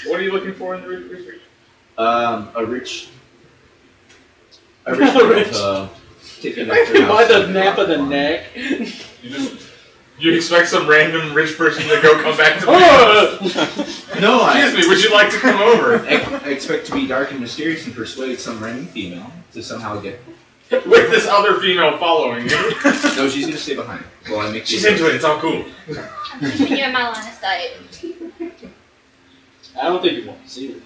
What are you looking for in the research? A rich taking By the nape of the neck. You expect some random rich person to come back to me? No, Excuse me, would you like to come over? I expect to be dark and mysterious and persuade some random female to somehow get... With this other female following you. No, she's gonna stay behind. Well, I make She's into it, it's all cool. I'm keeping you in my line of sight. I don't think you want to see it.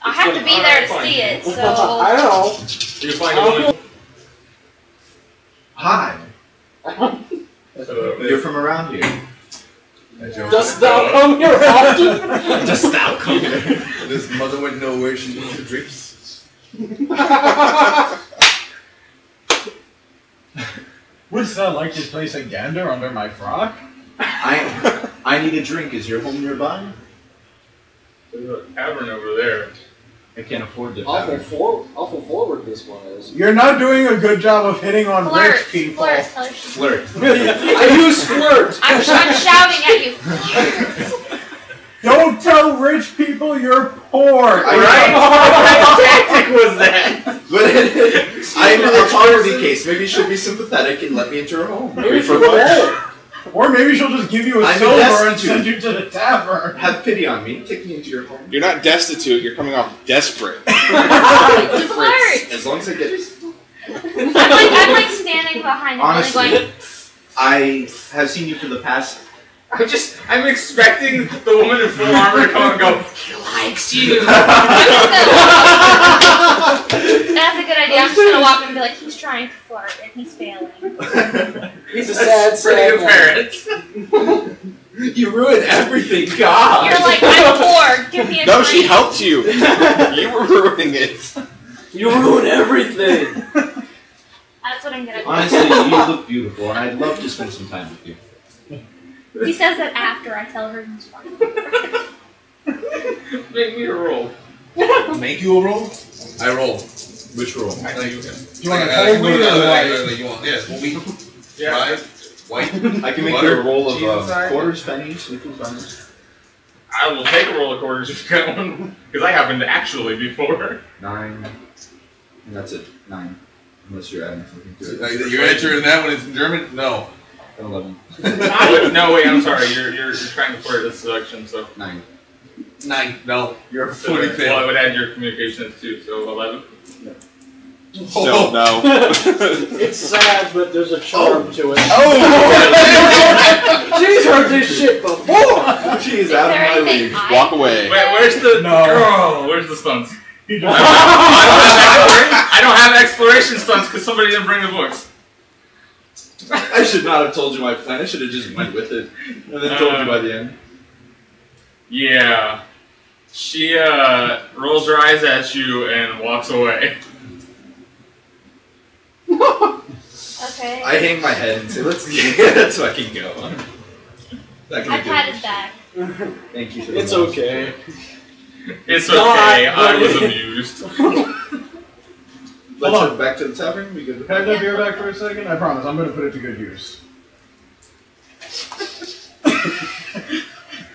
I have to be there to see it, so... I know. You find a woman. Hi. You're from around here. Dost thou come here often? Dost thou come here? This mother would know where she needs the drips. Wouldst thou like to place a gander under my frock? I need a drink. Is your home nearby? There's a tavern over there. I can't afford the Awful tavern. forward this one is. You're not doing a good job of hitting on rich people. Flirt. I use flirt. I'm shouting at you. Flirt. Don't tell rich people you're poor. Right? What kind of tactic was that? But I'm in a poverty case. Maybe she'll be sympathetic and let me into her home. Maybe she'll go. Or maybe she'll just give you a I'm silver and destitute. send you to the tavern. Have pity on me. Take me into your home. You're not destitute, you're coming off desperate. Flirt. As long as I get... I'm like standing behind him, Honestly, really going... I have seen you for the past... I'm expecting the woman in full armor to come and go, he likes you. That's a good idea. I'm just gonna walk in and be like, he's trying to flirt and he's failing. He's a sad parent. You ruined everything, God! You're like, I'm poor, give me a No, drink. she helped you. You were ruining it. You ruin everything. That's what I'm gonna do. Honestly, you look beautiful, and I'd love to spend some time with you. He says that after I tell her he's fine. Make me a roll. Make you a roll? I roll. Which roll? I know you can. You want a cold weed or white? You want, yeah, full weed. Yeah. Right? White. I can make Butter. you a roll of Cheese inside? quarters, pennies, nickels, dimes. I will take a roll of quarters if you got one. Because I happened to actually before. 9. And that's it. 9. Unless you're adding something to it. You're entering that one in German? No. 11. No, wait, I'm sorry. You're trying to flirt this selection, so. 9. 9. No. You're So, fully well, I fit. would add your communication too, so 11. Still, no. It's sad, but there's a charm to it. Oh! She's heard this shit before. She's Is out there of my anything league. I... Walk away. Wait, where's the where's the stunts? You I just don't have exploration stunts because somebody didn't bring the books. I should not have told you my plan. I should have just went with it. And then told you by the end. Yeah. She rolls her eyes at you and walks away. Okay. I hang my head and say, let's fucking go. I pat his back. Thank you for the It's love. okay. It's God, okay, I was buddy. amused. Let's Hold on. head back to the tavern. We good? Can I have beer back for a second? I promise. I'm going to put it to good use.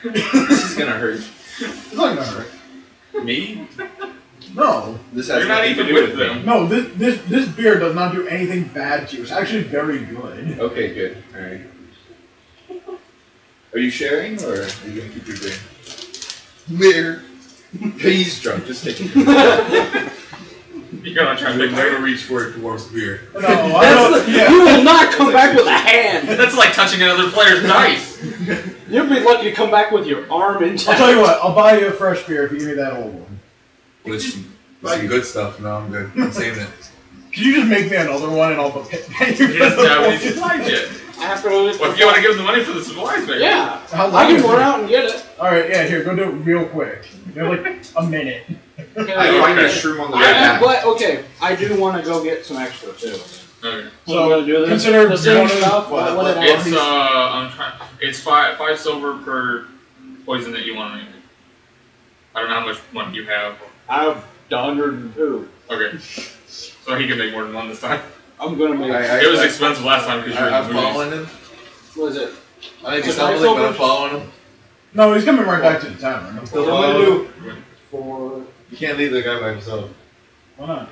This is gonna hurt. It's not going to hurt. Me? No. This has You're not nothing to even do with me. them. No, this beer does not do anything bad to you. It's actually very good. Okay, good. Alright. Are you sharing, or are you gonna keep your beer? Beer. He's drunk, just take it. You're gonna try I'm to pick never her. reach for it towards beer. No, I don't. You Yeah. will not come back with a hand. That's like touching another player's dice. You'll be lucky to come back with your arm intact. I'll tell you what. I'll buy you a fresh beer if you give me that old one. With some good stuff. No, I'm good. I'm saving it. Could you just make me another one and I'll pay you He for doesn't the have any one? supplies yet. I have to. Well, if you want to give him the money for the supplies, maybe. Yeah. How I long can is run it? out and get it. Alright, yeah, here, go do it real quick. You have like a minute. I find a Okay. shroom on the way back. But okay, I do want to go get some extra too. Okay. So I'm gonna do this. consider the same one of- stuff. what- What did I It's I'm trying. It's five silver per poison that you want to make. I don't know how much money you have. I have 102. Okay. So he can make more than one this time. I'm gonna make. It was expensive last time because you were in I'm the movies. following him. What is it? I think It's it's something, nice but I'm over- following him. No, he's coming right back to the tavern. What am I gonna do? 4. You can't leave the guy by himself. Why not?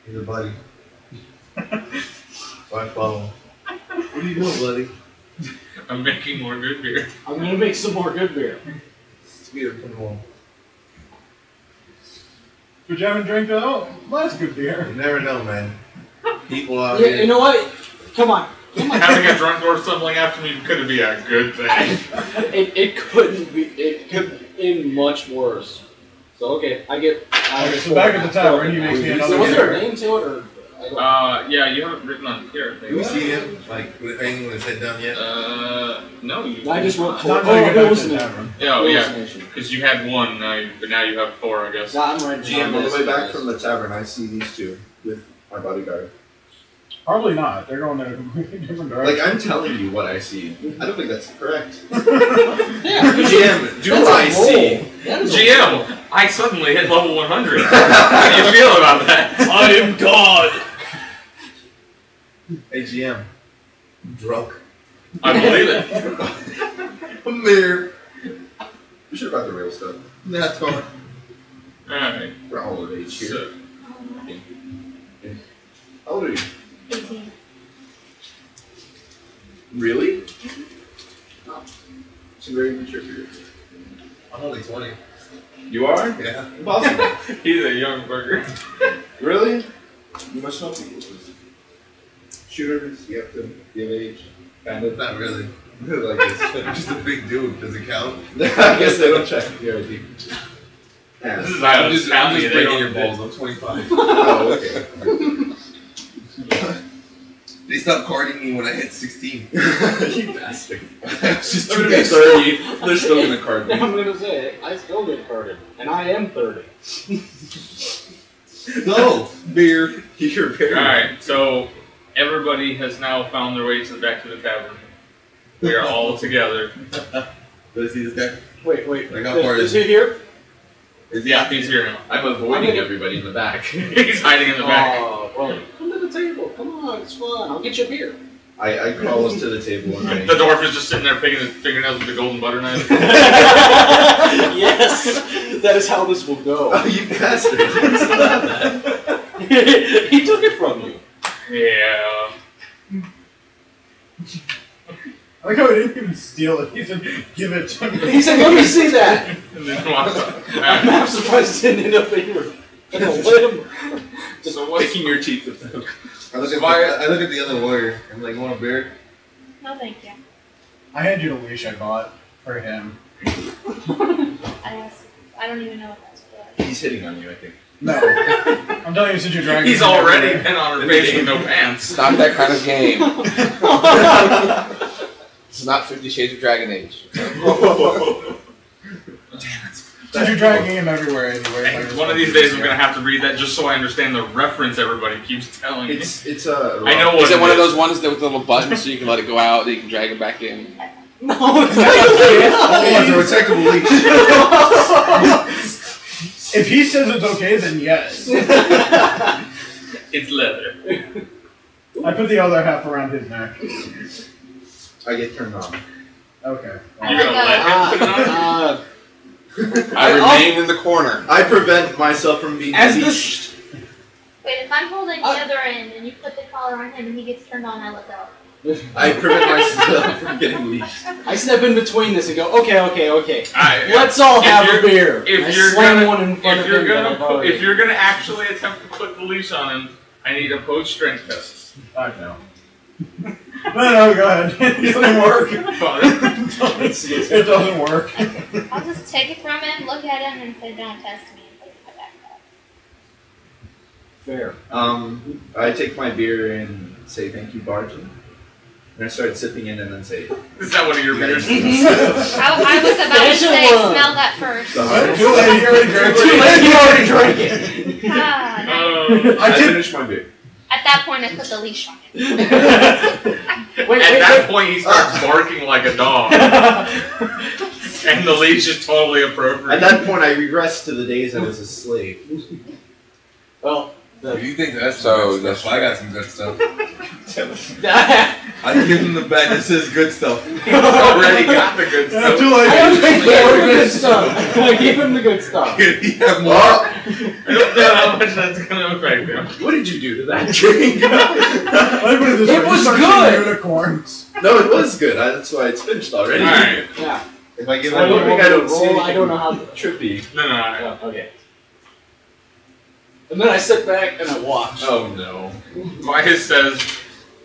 He's a buddy. So I follow him. What are you doing, buddy? I'm making more good beer. I'm gonna make some more good beer. It's beer from home. But you haven't drank that? Oh, that's good beer. You never know, man. People out Yeah, here. you know what? Come on. Having a drunk dwarf stumbling after me could be a good thing. It couldn't be. It could be much worse. So okay, I get. Okay, so back at the tavern, he makes me another So was there a beer. name to it, or? Yeah, you have it written on here. I Do we think. see him? Like, hanging with his head down yet? No, you. I just wrote. Not until you get back to the hallucination. tavern. Oh, yeah, Hallucination. because you had one, but now you have 4, I guess. Nah, I'm right. GM, on the way back from the tavern, I see these two with my bodyguard. Probably not. They're going in a completely different direction. Like, I'm telling you what I see. I don't think that's correct. Yeah, GM, do that's I a see? roll. That is a GM, I suddenly hit level 100. How do you feel about that? I am God! Hey, GM. I'm drunk. I believe it. I'm here. We should have brought the real stuff. That's fine. Alright. We're all of age here. So, How old are you? 18. Really? Some very mature for you. I'm only 20. You are? Yeah. Impossible. he's a young burger. Really? You must know people. Shooters, you have to give age. Kind of. Not really. Like, I'm just a big dude. Does it count? I guess they don't check your ID. Yeah. This is how I'm just they breaking don't your fit. balls. I'm 25. Oh, okay. They stopped carding me when I hit 16. You bastard. It's just I'm too gonna be big. 30. They're still gonna card me. I'm gonna say I still get carded, and I am 30. No! Beer. You're very. Alright, so everybody has now found their way back to the tavern. We are all together. Do I see this guy? Wait. Like, how far Is is he here? Yeah, he's here now. I'm avoiding everybody in the back. He's hiding in the back. Oh, well, come to the table. Come on, it's fun. I'll get you a beer. I crawl up to the table and I. The dwarf is just sitting there picking his fingernails with the golden butter knife. Yes, that is how this will go. Oh, you bastard! You still have that. He took it from you. Yeah. I like how he didn't even steal it. He said, give it to me. He said, "Let me see that." And then walks up. I'm half surprised it didn't end up anywhere. Let him. So what's Picking your teeth with them. I look at the other warrior. I'm like, want a beer? No, thank you. I had you the leash I bought for him. I don't even know what that's for. He's hitting on you, I think. No. I'm telling you, since you're dragging He's me already everywhere. been on her face with no pants. Stop that kind of game. It's not 50 Shades of Dragon Age. Since you're dragging him everywhere anyway. And one of these days I'm gonna have to read that just so I understand the reference everybody keeps telling me. It's I know what Is it one of is. those ones that with the little buttons so you can let it go out and you can drag it back in? No, it's Oh, it's a retractable leash. If he says it's okay, then yes. It's leather. I put the other half around his neck. I get turned on. Okay. I You're gonna let him put it on? I remain in the corner. I prevent myself from being As this- leashed. Wait, if I'm holding the other end and you put the collar on him and he gets turned on, I let go. I prevent myself from getting leashed. I step in between this and go, okay. Alright, Let's all if have a you're- beer. If I you're slam gonna, one in front if of you're him, gonna, but I've already- if you're gonna actually attempt to put the leash on him, I need opposed strength tests. I know. No, go ahead. It doesn't work. It doesn't work. I'll just take it from him, look at him, and say, don't test me, and put it in my backpack. Fair. I take my beer and say thank you, Barton. And I start sipping in and then say, Is that one of your beers? I was about to Yes, it say, was. smell that first. Too late, you already drank Too it. late, you already drank it. Ah, no. I finish my beer. At that point, I put the leash on him. At that point, he starts barking like a dog. And the leash is totally appropriate. At that point, I regress to the days I was a slave. Well, You think that's So, good stuff? I got some good stuff. I give him the bag that says good stuff. He's already got the good Yeah, stuff. too late. I don't think more good stuff. I gave him the good stuff. Can he have more? I don't know how much that's gonna affect him. What did you do to that drink? It was Start good. seeing unicorns. No, it was good. That's why it's finished already. Alright. Yeah. If I give I it don't a think I don't see roll. I don't know how. trippy. No. Oh, okay. And then I sit back and I watch. Oh no. Vice says,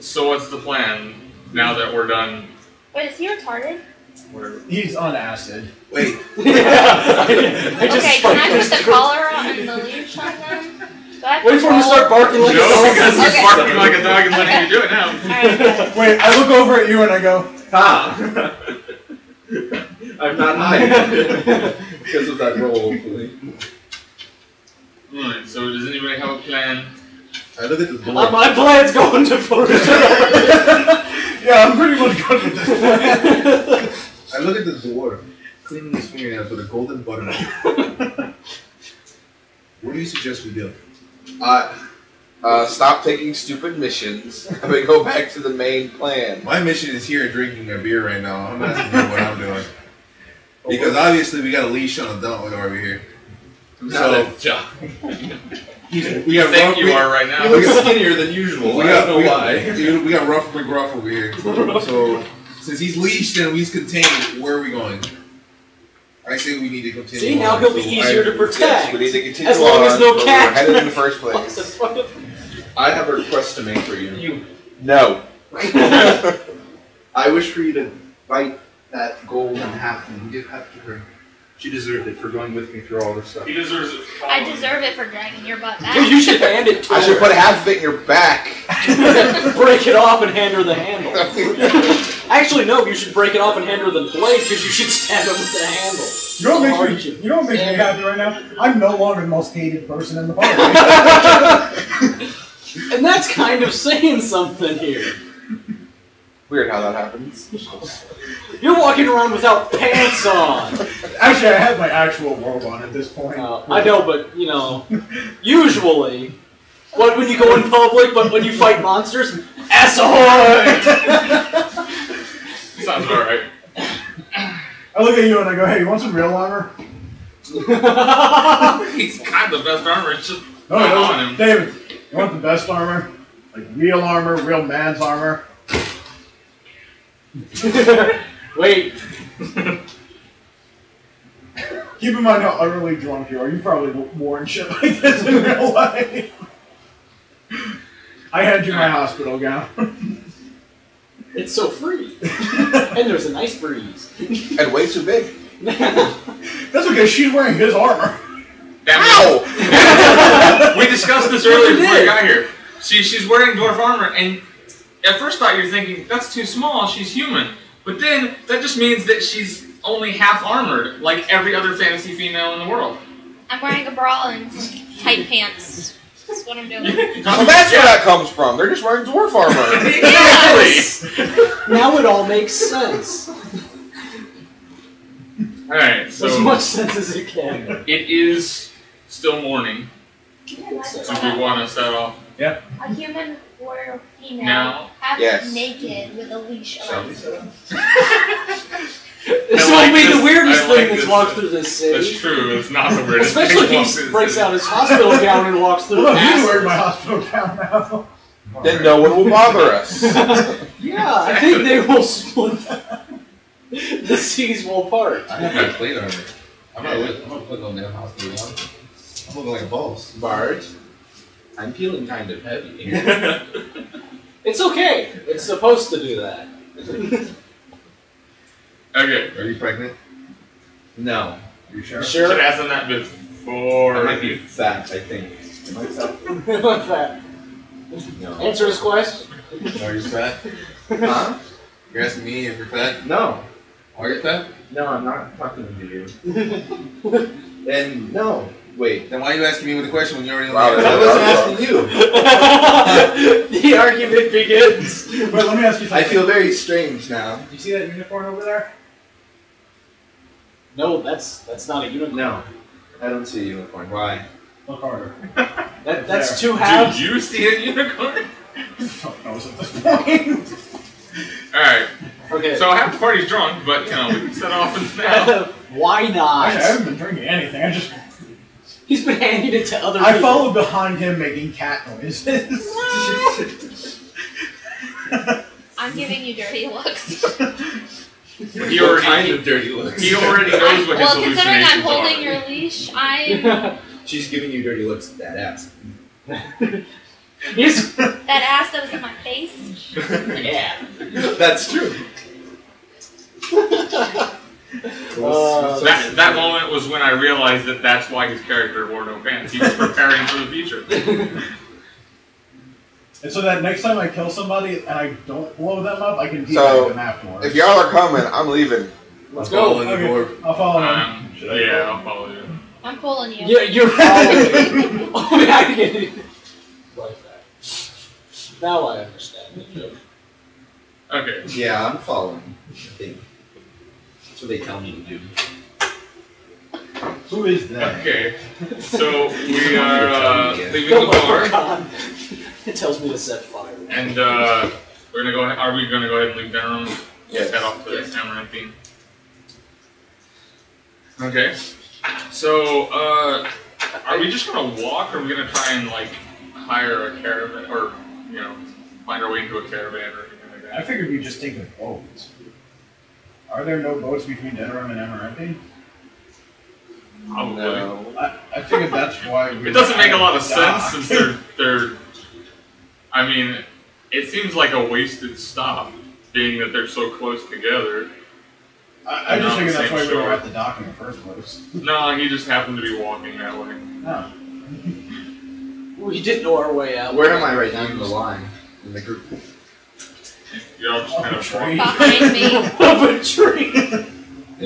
so what's the plan now that we're done? Wait, is he retarded? Whatever. He's on acid. Wait, I just Okay, can I spiked put his the collar on and the leash on them? Do I have Wait for him to start barking like a No, dog. because he's Okay. barking like a dog and letting you do it now. Alright, Wait, I look over at you and I go, Ha! I'm not high because of that roll, hopefully. Alright, so does anybody have a plan? I look at the door. My plan's going to Forrester. yeah, I'm pretty much good with this plan. I look at the door, cleaning his fingernails with a golden butter knife. What do you suggest we do? Stop taking stupid missions and we go back to the main plan. my mission is here drinking a beer right now. I'm asking you what I'm doing. Because obviously we got a leash on a dog over here. Not a job. We You got think rough, you are right now. He looks skinnier than usual. I don't know why. We got rough McGruff over here. So since he's leashed and he's contained, where are we going? I say we need to continue. See, now on. he'll be So easier to protect. Yes, we need to continue As long as on no where cat- we were headed in the first What the place. fuck? I have a request to make for you. No. I wish for you to bite that gold in half and give half to her. She deserved it for going with me through all this stuff. He deserves it. for I following. deserve it for dragging your butt Well, back. you should hand it to I her. should put half of it in your back. Break it off and hand her the handle. Actually, no, you should break it off and hand her the blade because you should stab it with the handle. You know what Hard makes me, you- you know what makes me happy right now? I'm no longer the most hated person in the party. And that's kind of saying something here. Weird how that happens. You're walking around without pants on. Actually, I have my actual robe on at this point. I know, but, you know, usually, what when you go in public, but when you fight monsters, ass ahoy! Sounds alright. I look at you and I go, hey, you want some real armor? He's got the best armor. It's just No, not no, on him. David, you want the best armor? Like real armor, real man's armor? Wait, Keep in mind how utterly drunk you are. You probably worn shit like this in real life. I had you my hospital gown. it's so free. And there's a nice breeze. And way too big. That's okay, she's wearing his armor. Ow! We discussed this earlier before you got here. She's wearing dwarf armor, and at first thought you're thinking, that's too small, she's human. But then, that just means that she's only half armored, like every other fantasy female in the world. I'm wearing a bra and some tight pants. That's what I'm doing. Well, that's where that comes from. They're just wearing dwarf armor. Exactly! Now it all makes sense. Alright, so As much sense as it can. it is still morning, so we want to start off. A human or a female Now? half Yes. naked with a leash Shall around we his set up? This I might like be this- the weirdest I like thing that's this. walked through this That's city. true, it's not the weirdest Especially if thing. he breaks out his hospital gown and walks through Well, the he's acid. wearing my hospital gown now. Then no one will bother us. Yeah, I think they will split the seas will part. I have my plate armor. I'm not putting on that hospital on. I'm looking like a boss. Bard, I'm feeling kind of heavy. It's okay. It's supposed to do that. Okay, Are you pregnant? No. You sure? should have asked him that before. I might be fat, I think. Am I fat? Like that. No. Answer his question. Are you fat? Huh? You're asking me if you're fat? No. Are you fat? No, I'm not talking to you. And no. Wait. Then why are you asking me with a question when you already know Wow, the I answer? wasn't asking you. The argument begins. Wait, let me ask you I something. feel very strange now. You see that unicorn over there? No, that's not a unicorn. No. I don't see a unicorn. Why? Look harder. That's There. two Did halves. you see a unicorn? Fuck knows at this point. Alright. Okay. So half the party's drunk, but we can set off now. Why not? Actually, I haven't been drinking anything. He's been handing it to other I people. followed behind him making cat noises. I'm giving you dirty looks. He already of dirty looks? He already knows what his Well, considering I'm hallucinations holding are. your leash, I She's giving you dirty looks at that ass. He's that ass that was in my face. yeah. That's true. That moment was when I realized that that's why his character wore no pants. He was preparing for the future. And so that next time I kill somebody and I don't blow them up, I can deal So, with them afterwards. If y'all are coming, I'm leaving. Let's go. Okay, I'll follow him. Yeah, I'll follow you. I'm pulling you. Yeah, you're following. Oh, yeah, I get it. Like that. Now I understand the joke. Okay. Yeah, I'm following. I think. That's what they tell me to do. Who is that? Okay. So we are leaving Oh the my bar, God. It tells me to set fire. and we're gonna go. Are we gonna go ahead and leave dinner room? Yes. Head off to the Amaranth theme. Okay. So are we just gonna walk, or are we gonna try and like hire a caravan, or find our way into a caravan or anything like I that? figured we'd just take a boat. Are there no boats between Denerim and Amaranthi? Probably. No. I figured that's why we It doesn't make a lot of dock. sense since they're. I mean, it seems like a wasted stop, being that they're so close together. I just figured that's Same why we were shore. at the dock in the first place. No, he just happened to be walking that way. Oh. We didn't know our way out. Where am I right now in the line? In the group? You're just kind of tree. walking. Behind me. Of a tree.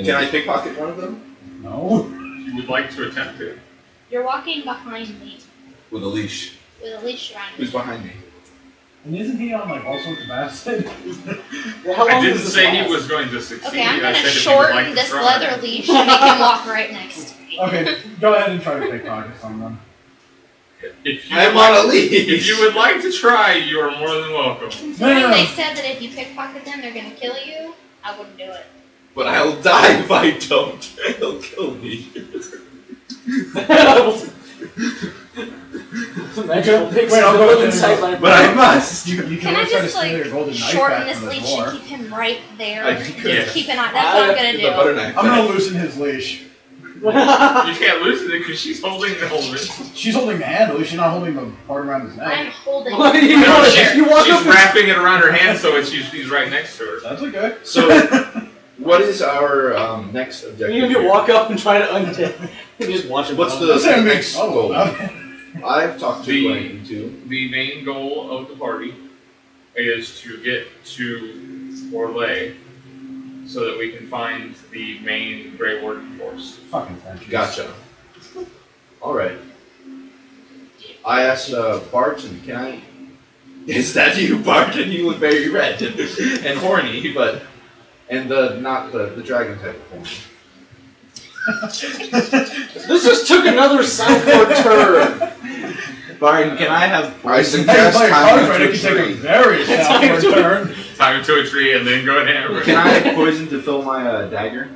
Can I pickpocket one of them? No. You would like to attempt it. You're walking behind me With a leash. with a leash around Who's you. behind me? And isn't he on like all sorts of acid? Well, how I long didn't does this say last? he was going to succeed. Okay, I'm I gonna said if he would like shorten to this try. leather leash and make him walk right next to me. Okay, go ahead and try to pickpocket someone. If you I'm would on like- a leash! If you would like to try, you are more than welcome. Considering they said that if you pickpocket them, they're gonna kill you, I wouldn't do it. But I'll die if I don't. He'll kill me. Magical pigs Wait, I'll go live with inside you. my But I must! You can Can I always try to just steal your golden knife shorten back this from the leash dwarf. and keep him right there? I Just could. keep an eye. That's what I'm gonna The do. butter knife. I'm gonna loosen his leash. You can't loosen it because she's holding the whole wrist. She's holding the handle, she's not holding the part around his I'm neck. holding. What? You No, know, she's, you walk she's up and- wrapping it around her hand so she's right next to her. That's okay. So, what is our next objective? You here? walk up and try to undo. You just watch him. What's run. the Let's say I'm being next subtle goal? about it. I've talked to The- Wayne too. The main goal of the party is to get to Orlais so that we can find the main Grey Warden force. Fucking French. Gotcha. Alright. I asked Barton, can I... Is that you, Barton? You look very red and horny, but... And not the dragon type of horny. This just took another southward turn. Barton, can I have... I Hey, suggest play a time card to right, it can take a tree. very southward turn. Time to a tree and then go down. Can I have poison to fill my dagger?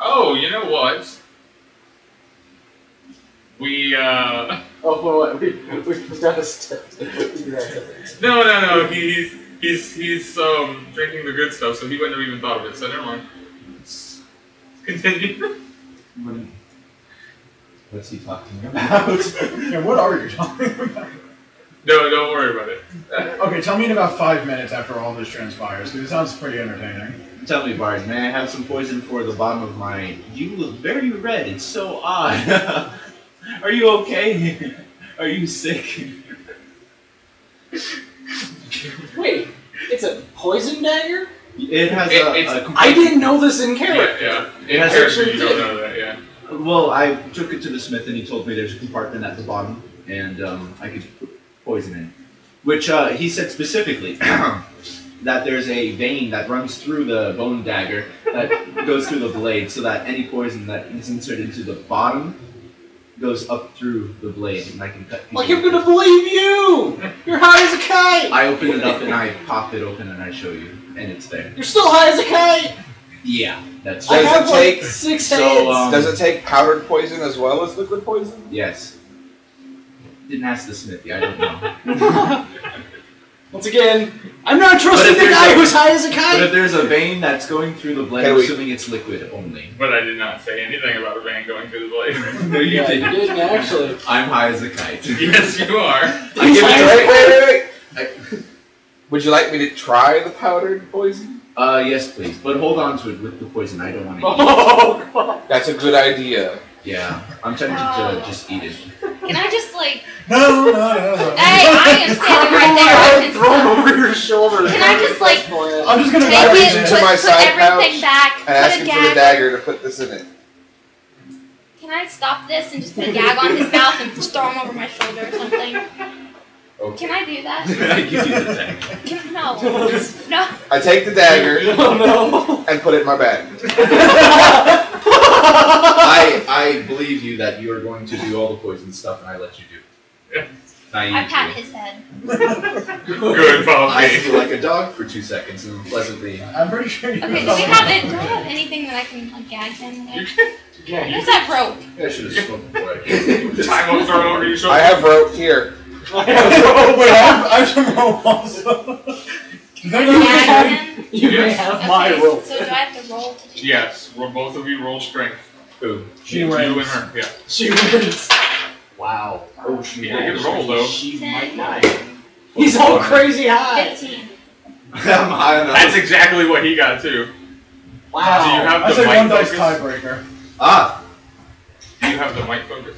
Oh, you know what? We, Oh, wait, we got a step. No, he's drinking the good stuff, so he wouldn't have even thought of it, so never mind. Let's continue. What's he talking about? Yeah, what are you talking about? No, don't worry about it. Okay, tell me in about 5 minutes after all this transpires, because it sounds pretty entertaining. Tell me, Barton, may I have some poison for the bottom of my... You look very red, it's so odd. Are you okay? Are you sick? Wait, it's a poison dagger? It has It's- I didn't know this in character. Yeah. It In has character, actually you don't did. know that, yeah. Well, I took it to the smith and he told me there's a compartment at the bottom and I could put poison in. Which he said specifically that there's a vein that runs through the bone dagger that goes through the blade so that any poison that is inserted into the bottom goes up through the blade and I can cut people. Like, I'm gonna believe you! You're high as a kite! I open it up and I pop it open and I show you. and it's there. You're still high as a kite! Yeah, that's I Does have it like take- 6 so, heads! Does it take powdered poison as well as liquid poison? Yes. Didn't ask the smithy. I don't know. Once again, I'm not trusting the there's guy a- who's high as a But kite! if there's a vein that's going through the blade, Hey, I'm wait. assuming it's liquid only. But I did not say anything about a vein going through the blade. No, you Yeah, you didn't. didn't actually. I'm high as a kite. Yes, you are. I give it Wait. Would you like me to try the powdered poison? Yes, please. But hold on to it with the poison. I don't want to eat Oh, God. That's a good idea. it. Yeah, I'm tempted to just eat it. Can I just like? No. Hey, I am standing right there. I can Throw him stop. over your shoulder. Can I just, like, I'm just gonna Take grab reach it, into it. my put side everything pouch back, And put ask a him for the gag. dagger to put this in it. Can I stop this and just put a gag on his mouth and just throw him over my shoulder or something? Okay. Can I do that? I give you the dagger. No. I take the dagger Oh, no. and put it in my bag. I believe you that you are going to do all the poison stuff, and I let you do it. I Naively. pat his head. Good, I Poppy. feel like a dog for 2 seconds and pleasantly. I'm pretty sure you Okay, do I have anything that I can like gag him with? Where's that rope? I should have spoken before I came. Time will throw over your shoulder. I have rope here. Oh, wait, I have some rope also. Does that Gag mean him? You may Yes. have my Okay, rope. so do I have to roll to do Yes, both of you roll strength. Who? She You and wins. her, yeah. She wins. Wow. Oh, she Yeah, good roll, though. She might 10, die. He's all crazy high. 15. I'm high enough. That's exactly what he got, too. Wow. Do you have I the said might one dice focus? tiebreaker. Ah! Do you have the might focus?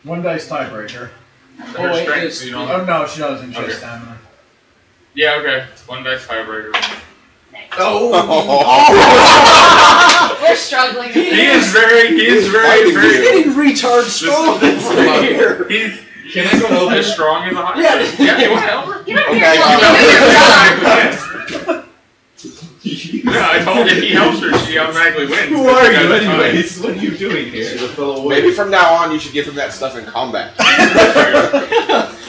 One dice tiebreaker. Oh, Her wait, strength, it's- so you don't... Oh no, she doesn't. She has Okay. stamina. Yeah, okay. One dice tiebreaker. Oh! We're struggling. He is very, He's getting retard strong over here. He's... Can I go as strong as a hot? Yeah. Yeah, you want to help her? Get over Okay, here, I'm Joel. Yeah, I told you if he helps her, she automatically wins. Who are you anyways? What are you doing here? The fellow Maybe from now on you should give him that stuff in combat.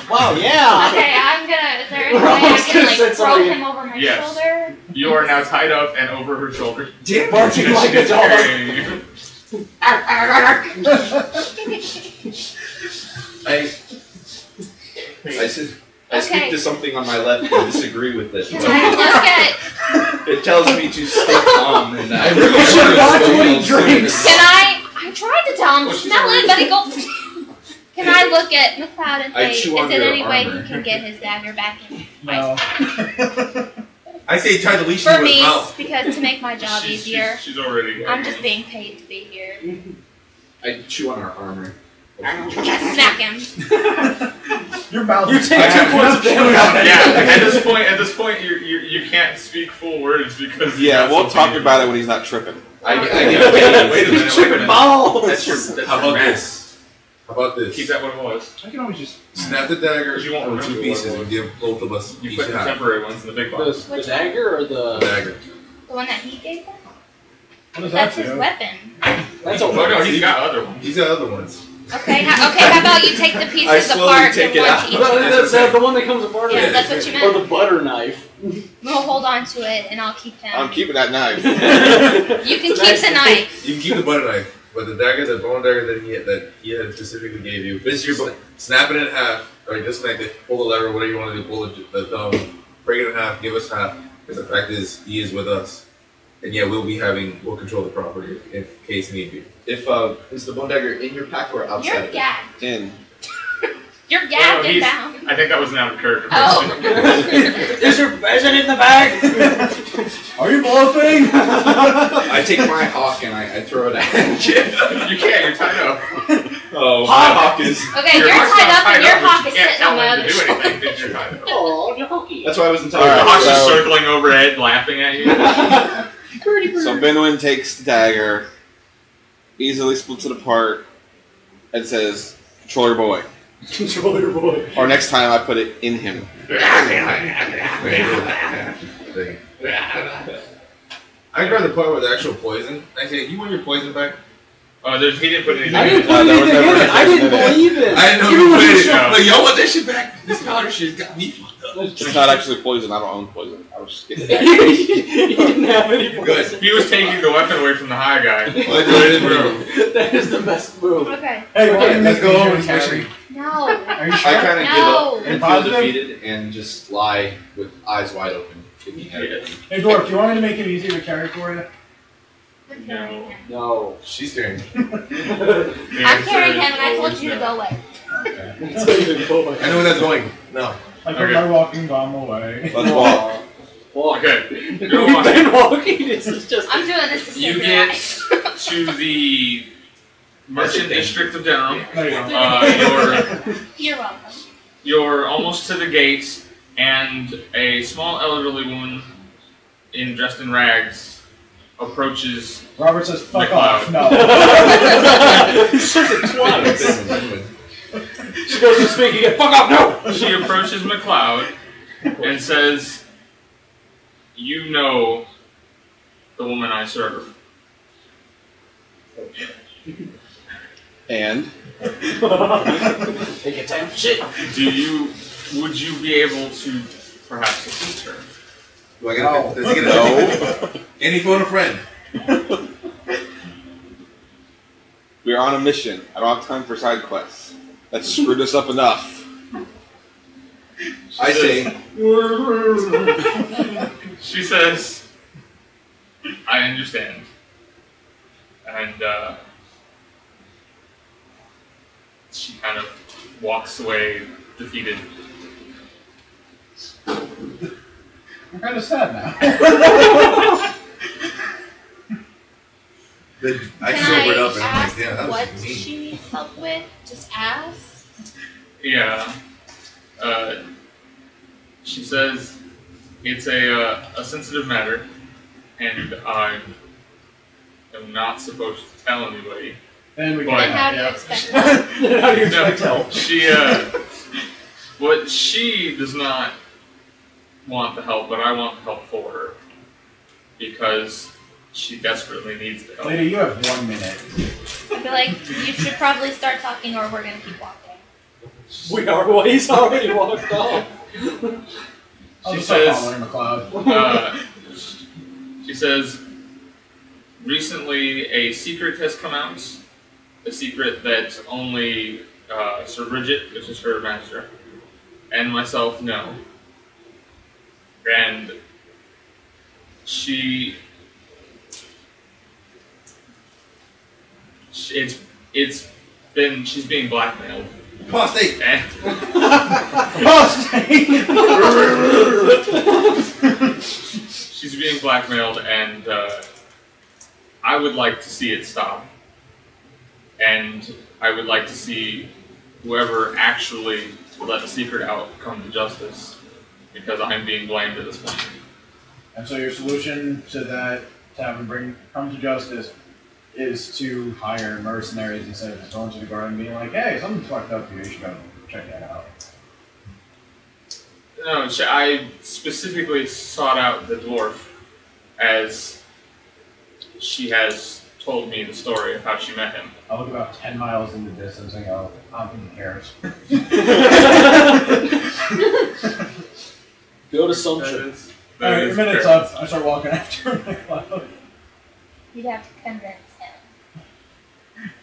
Wow, yeah. Okay, I'm gonna. Is there any We're way I almost can gonna like send throw somebody him over my Yes. shoulder? You are now tied up and over her shoulder. Damn Barking it. like a dog. Carrying you. I said, I Okay. speak to something on my left and disagree with it. Can but I look at? it tells me to stay calm and I You should watch what he drinks. Can I tried to tell him to smell it, but he goes. Can I look at McLeod and I say, chew is on there your any way armor. he can get his dagger back in my No. I say tie the leash For to his me, mouth. because to make my job easier, She's already. I'm just being paid to be here. I chew on our armor. Smack him. Your mouth. You take 2 points of damage. Yeah, at this point, you can't speak full words because. you Yeah, got we'll something talk in- about it when he's not tripping. I Wait a minute. Balls. That's your. How about math. this? How about this? Keep that what it was. I can always just. Snap the dagger You won't in remember two what pieces it and was. give both of us You each put the half. temporary ones in the big box. The dagger or The the... dagger. The one that he gave them? What does That's that his do? weapon. That's a Oh no, he's got other ones. These are other ones. Okay, how about you take the I pieces slowly apart take and it one out. to each No, one? that's the one that comes apart. Yeah, that's what you Or meant. the butter knife. We'll hold on to it and I'll keep him. I'm keeping that knife. You can It's a keep nice the knife. You can keep the butter knife, but the dagger, the bone dagger that he had specifically gave you, this your snap it in half, or disconnect it, pull the lever, whatever you want to do, pull the thumb, break it in half, give us half. Because the fact is, he is with us, and yeah, we'll control the property if case need be. If is the bone dagger in your pack or outside? You're of it? gagged. In. You're gagged and he's- bound. I think that was an out of character. Oh. Is it in the bag? Are you bluffing? I take my hawk and I throw it at you. You can't. You're tied up. Oh, my Hawk. hawk is. Okay, Your you're hawk's tied not up and your but hawk you is can't sitting tell on my him other to do shoulder. anything because you're tied up. Oh, the hooky. That's why I wasn't All talking right, The hawk's just so- circling overhead, laughing at you. So Benwin takes the dagger, easily splits it apart, and says, "Control your boy." Control your boy. Or next time I put it in him. I grab the part with the actual poison. I say, you want your poison back? He didn't put anything I in didn't it. put there was anything in never it. I didn't anything in it. believe it. I didn't know Even you when put you it. showed- Like, y'all want that shit back? This powder shit's got me fucked It's not actually poison. I don't own poison. I was just kidding. He didn't have any poison. He was taking the weapon away from the high guy. That is the best move. Okay. Hey, why Okay, let's go home and carry? No. Are you I sure? kind of No. give up and feel Positive? defeated and just lie with eyes wide open, thinking everything. Hey, Dwarf, do you want me to make it easier to carry for you? No. No. She's carrying. I'm carrying him, and I told you to go away. Okay. I know where that's going. No. I put Okay. my walking bomb away. Let's walk. Okay. You've Go on. been walking. This is just. I'm doing this to You save your get life. to the merchant district of Denham. There you go. You're welcome. You're almost to the gates, and a small elderly woman dressed in rags approaches. Robert says, fuck McLeod. off. No. He says it twice. She goes to speak again. Fuck off, no! She approaches McLeod and says, "You know the woman I serve." And Take your time for shit. Would you be able to perhaps assist her? Do I get a, does he get a no. Any phone a friend? We're on a mission. I don't have time for side quests. That's screwed us up enough. I say, She says, "I understand," and she kind of walks away defeated. I'm kind of sad now. then I Can sobered I up and I'm like, ask damn, that what was mean. she needs help with? Just ask. Yeah. She says it's a sensitive matter, and I am not supposed to tell anybody. Then we But- Then how do you yeah. expect help? How do you No, expect help? what she does not want the help, but I want the help for her because she desperately needs the help. Lady, you have 1 minute. I feel like you should probably start talking, or we're gonna keep walking. We are. Well, he's already walked off. I'll She just start says- following McLeod. She says, recently a secret has come out, a secret that only Sir Bridget, which is her master, and myself know. And she's being blackmailed. Apostate! And she's being blackmailed, and I would like to see it stop. And I would like to see whoever actually let the secret out come to justice, because I'm being blamed at this point. And so your solution to that, to have him come to justice, is to hire mercenaries instead of just going to the guard and being like, hey, something's fucked up here, you should go check that out. No, I specifically sought out the dwarf, as she has told me the story of how she met him. I look about 10 miles in the distance and go, who cares? Go to Sumption. That Alright, is your minute's fair. up. I start walking after McLeod. You'd have to convince him.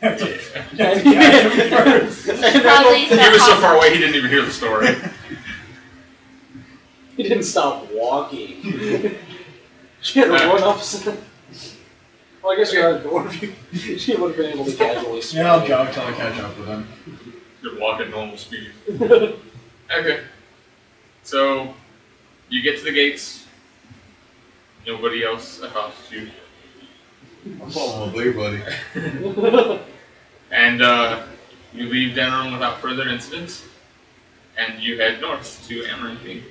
Have to catch him first. Probably He was so far away he didn't even hear the story. He didn't stop walking. She had to run up. Well, I guess you're out of dwarf. She would have been able to casually swim. Yeah, I'll go until I catch up with him. You're walking normal speed. Okay. So, you get to the gates. Nobody else accosts you. I'm following my blade, buddy. And you leave Denham without further incident. And you head north to Amaranthine.